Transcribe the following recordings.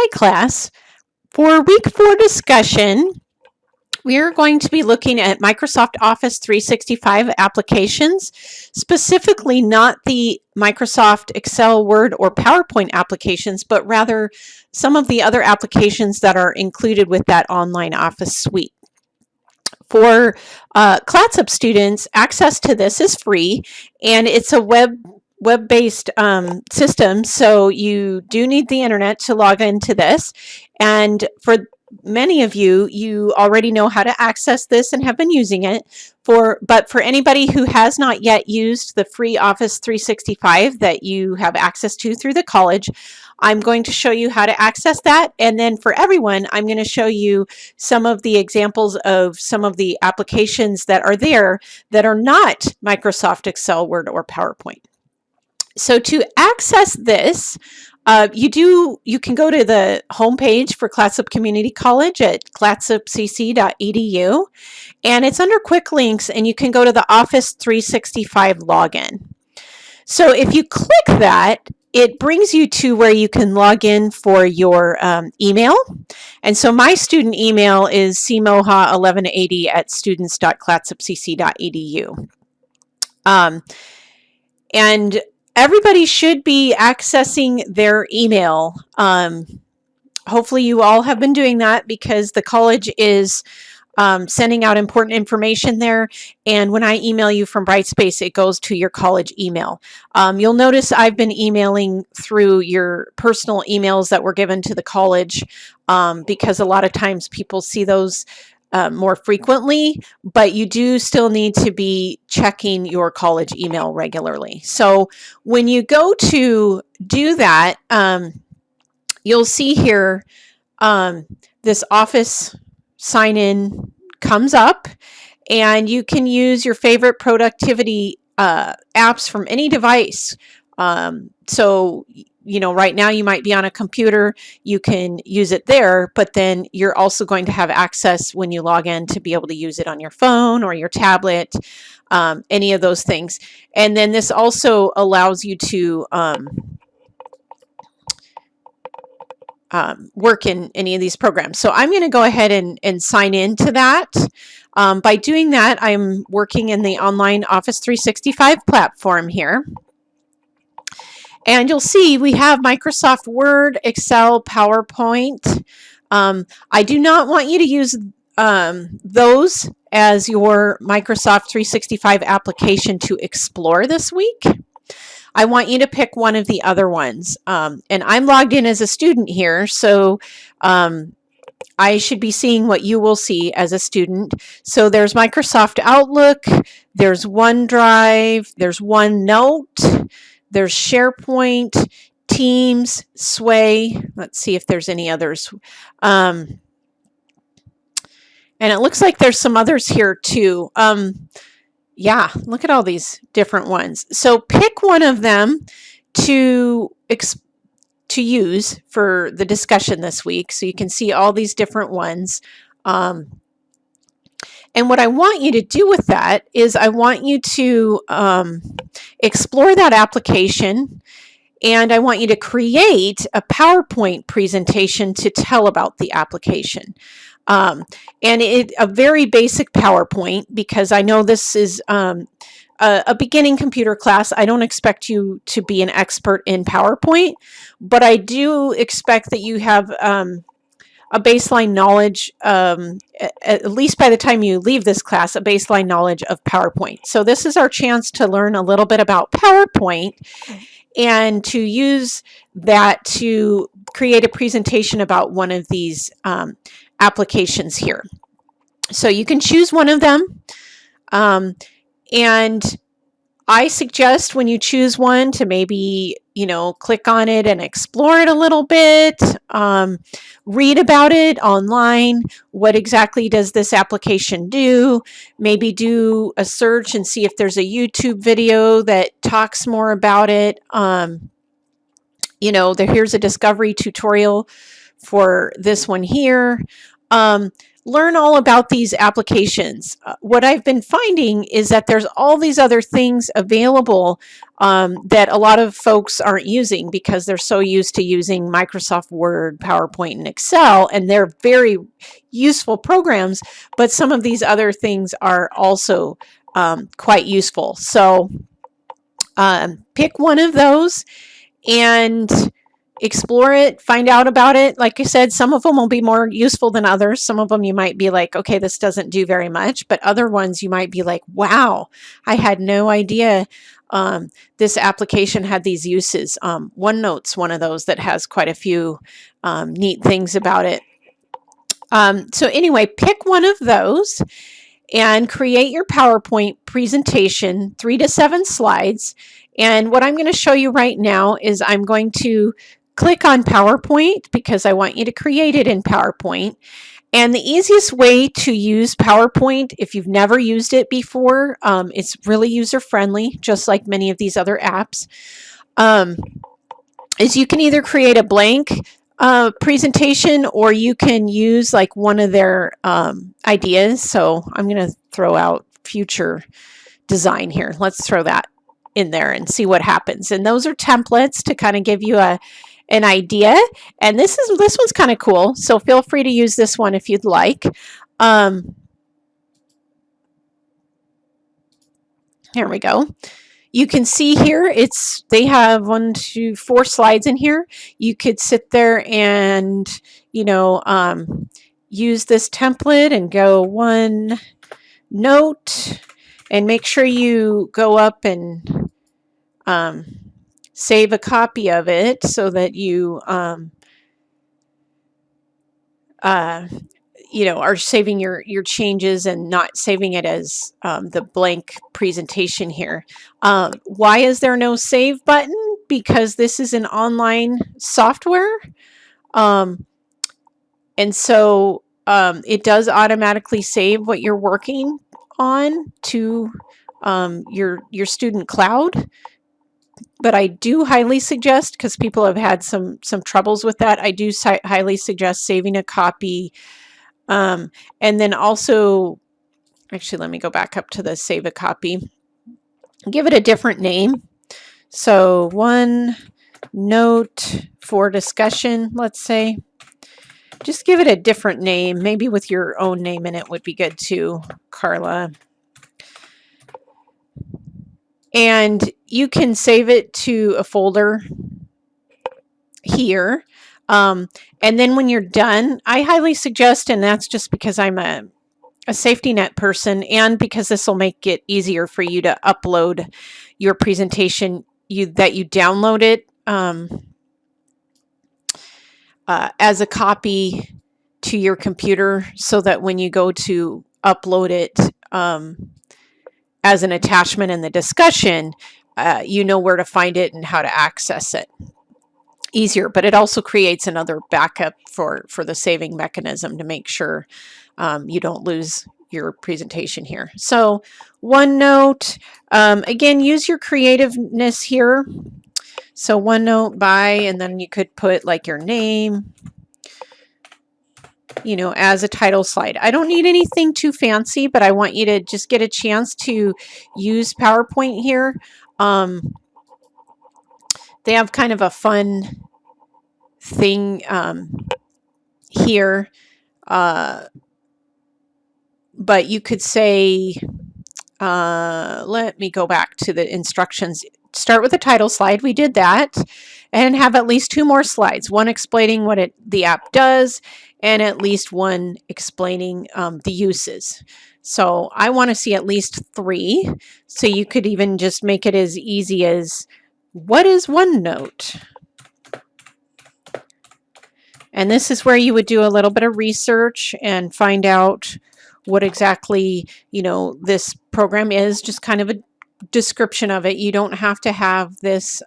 Hi class. For week 4 discussion, we are going to be looking at Microsoft Office 365 applications, specifically not the Microsoft Excel, Word, or PowerPoint applications, but rather some of the other applications that are included with that online Office suite. For Clatsop students, access to this is free, and it's a web-based system, so you do need the internet to log into this. And for many of you, you already know how to access this and have been using it. But for anybody who has not yet used the free Office 365 that you have access to through the college, I'm going to show you how to access that. And then for everyone, I'm going to show you some of the examples of some of the applications that are there that are not Microsoft Excel, Word, or PowerPoint. So to access this, you can go to the homepage for Clatsop Community College at clatsopcc.edu, and it's under Quick Links, and you can go to the Office 365 login. So if you click that, it brings you to where you can log in for your email. And so my student email is cmoha1180@students.clatsopcc.edu. And everybody should be accessing their email. Hopefully you all have been doing that because the college is sending out important information there. And when I email you from Brightspace, it goes to your college email. You'll notice I've been emailing through your personal emails that were given to the college because a lot of times people see those more frequently, but you do still need to be checking your college email regularly. So when you go to do that, you'll see here this Office sign-in comes up, and you can use your favorite productivity apps from any device. So right now you might be on a computer, you can use it there, but then you're also going to have access when you log in to be able to use it on your phone or your tablet, any of those things. And then this also allows you to work in any of these programs. So I'm going to go ahead and sign into that. By doing that, I'm working in the online Office 365 platform here. And you'll see we have Microsoft Word, Excel, PowerPoint. I do not want you to use those as your Microsoft 365 application to explore this week. I want you to pick one of the other ones. And I'm logged in as a student here, so I should be seeing what you will see as a student. So there's Microsoft Outlook, there's OneDrive, there's OneNote, there's SharePoint, Teams, Sway. Let's see if there's any others. And it looks like there's some others here too. Yeah, look at all these different ones. So pick one of them to use for the discussion this week, so you can see all these different ones. And what I want you to do with that is I want you to explore that application, and I want you to create a PowerPoint presentation to tell about the application. And a very basic PowerPoint, because I know this is a beginning computer class. I don't expect you to be an expert in PowerPoint, but I do expect that you have a baseline knowledge, at least by the time you leave this class, a baseline knowledge of PowerPoint. So this is our chance to learn a little bit about PowerPoint and to use that to create a presentation about one of these applications here. So you can choose one of them. And I suggest when you choose one to maybe, click on it and explore it a little bit, read about it online. What exactly does this application do? Maybe do a search and see if there's a YouTube video that talks more about it. Here's a discovery tutorial for this one here. learn all about these applications. What I've been finding is that there's all these other things available that a lot of folks aren't using because they're so used to using Microsoft Word, PowerPoint, and Excel, and they're very useful programs, but some of these other things are also quite useful. So pick one of those and explore it, find out about it. Like I said, some of them will be more useful than others. Some of them you might be like, okay, this doesn't do very much, but other ones you might be like, wow, I had no idea this application had these uses. OneNote's one of those that has quite a few neat things about it. So anyway, pick one of those and create your PowerPoint presentation, 3 to 7 slides. And what I'm going to show you right now is I'm going to click on PowerPoint because I want you to create it in PowerPoint. And the easiest way to use PowerPoint, if you've never used it before, it's really user-friendly, just like many of these other apps, is you can either create a blank presentation or you can use like one of their ideas. So I'm going to throw out future design here. Let's throw that in there and see what happens. And those are templates to kind of give you an idea. And this one's kind of cool. So feel free to use this one if you'd like. Here we go. You can see here, they have 1, 2, 4 slides in here. You could sit there and, use this template and go OneNote and make sure you go up and save a copy of it so that you, are saving your changes and not saving it as the blank presentation here. Why is there no save button? Because this is an online software. And so it does automatically save what you're working on to your student cloud. But I do highly suggest, because people have had some troubles with that, I do highly suggest saving a copy. And then also, actually, let me go back up to the save a copy. Give it a different name. So OneNote for discussion, let's say. Just give it a different name, maybe with your own name in it would be good too, Carla. And you can save it to a folder here. And then when you're done, I highly suggest, and that's just because I'm a safety net person and because this will make it easier for you to upload your presentation, that you download it as a copy to your computer so that when you go to upload it as an attachment in the discussion, you know where to find it and how to access it easier. But it also creates another backup for the saving mechanism to make sure you don't lose your presentation here. So OneNote, again, use your creativeness here. So OneNote by, and then you could put like your name, as a title slide. I don't need anything too fancy, but I want you to just get a chance to use PowerPoint here. They have kind of a fun thing here, but you could say, let me go back to the instructions. Start with a title slide. We did that, and have at least 2 more slides. One explaining what the app does, and at least one explaining the uses. So I want to see at least 3. So you could even just make it as easy as, what is OneNote? And this is where you would do a little bit of research and find out what exactly, this program is, just kind of a description of it. You don't have to have this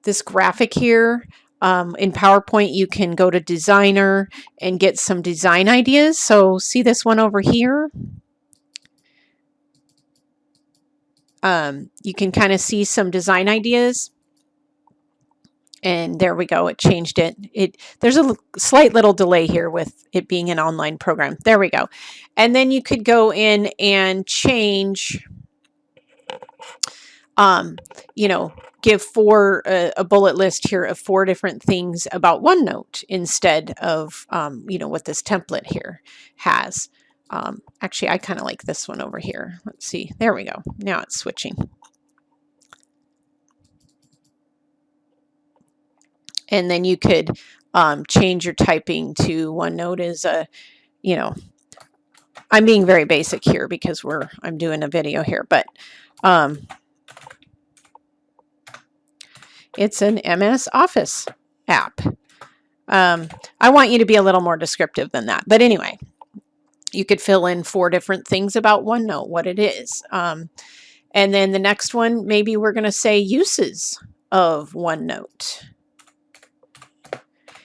this graphic here. In PowerPoint, you can go to Designer and get some design ideas. So see this one over here? You can kind of see some design ideas. And there we go. It changed it. There's a slight little delay here with it being an online program. There we go. And then you could go in and change, you know, give a bullet list here of 4 different things about OneNote instead of, you know, what this template here has. Actually, I kind of like this one over here. Let's see. There we go. Now it's switching. And then you could change your typing to OneNote as a, you know, I'm being very basic here because I'm doing a video here, but it's an MS Office app. I want you to be a little more descriptive than that. But anyway, you could fill in 4 different things about OneNote, what it is. And then the next one, maybe we're going to say uses of OneNote.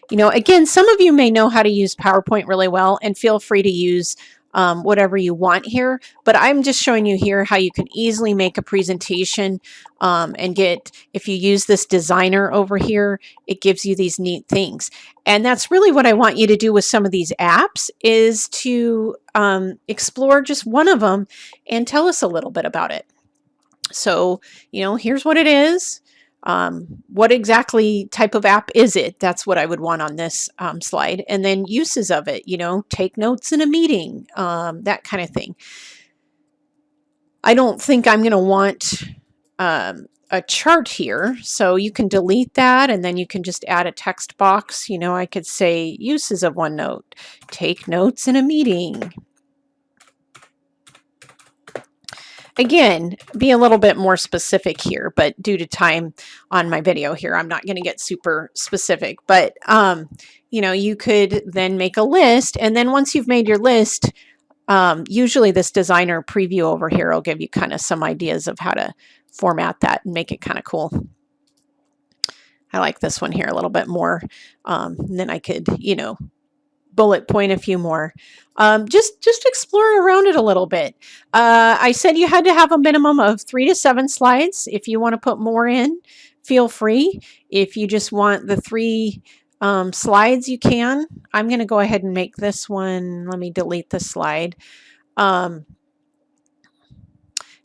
You know, again, some of you may know how to use PowerPoint really well, and feel free to use whatever you want here, but I'm just showing you here how you can easily make a presentation and get, if you use this designer over here, it gives you these neat things. And that's really what I want you to do with some of these apps, is to explore just one of them and tell us a little bit about it. So, you know, here's what it is. What exactly type of app is it? That's what I would want on this slide. And then uses of it, you know, take notes in a meeting, that kind of thing. I don't think I'm going to want a chart here, so you can delete that, and then you can just add a text box. You know, I could say uses of OneNote, take notes in a meeting. Again, be a little bit more specific here, but due to time on my video here, I'm not going to get super specific. But, you know, you could then make a list. And then once you've made your list, usually this designer preview over here will give you kind of some ideas of how to format that and make it kind of cool. I like this one here a little bit more. Then I could, you know, bullet point a few more. Just explore around it a little bit. I said you had to have a minimum of 3 to 7 slides. If you want to put more in, feel free. If you just want the 3 slides, you can. I'm going to go ahead and make this one. Let me delete the slide.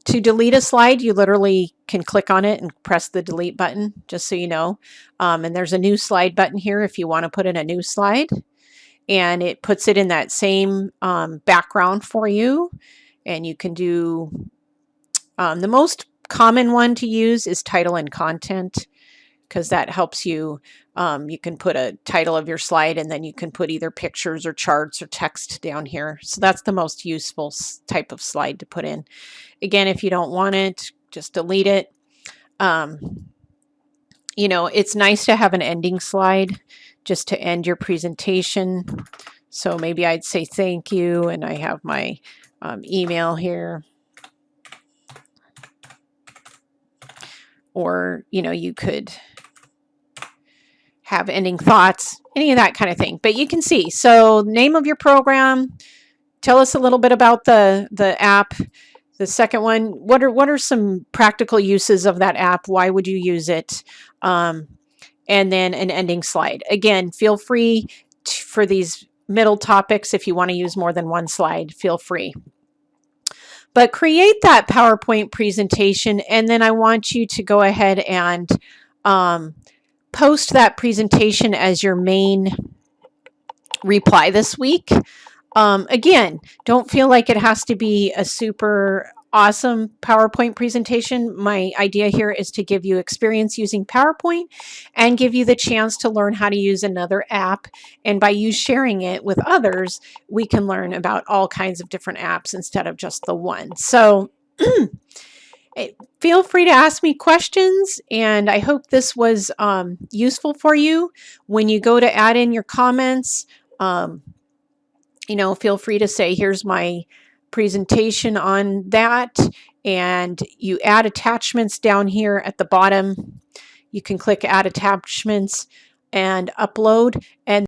To delete a slide, you literally can click on it and press the delete button, just so you know. And there's a new slide button here if you want to put in a new slide. And it puts it in that same background for you. And you can do, the most common one to use is title and content, because that helps you. You can put a title of your slide, and then you can put either pictures or charts or text down here. So that's the most useful type of slide to put in. Again, if you don't want it, just delete it. You know, it's nice to have an ending slide just to end your presentation. So maybe I'd say thank you, and I have my email here. Or, you know, you could have ending thoughts, any of that kind of thing. But you can see, so name of your program, tell us a little bit about the app. The second one, what are some practical uses of that app? Why would you use it? And then an ending slide. Again, feel free for these middle topics, if you want to use more than one slide, feel free. But create that PowerPoint presentation, and then I want you to go ahead and post that presentation as your main reply this week. Again, don't feel like it has to be a super awesome PowerPoint presentation. My idea here is to give you experience using PowerPoint and give you the chance to learn how to use another app. And by you sharing it with others, we can learn about all kinds of different apps instead of just the one. So feel free to ask me questions, and I hope this was useful for you. When you go to add in your comments, you know, feel free to say, here's my presentation on that, and you add attachments down here at the bottom. You can click add attachments and upload, and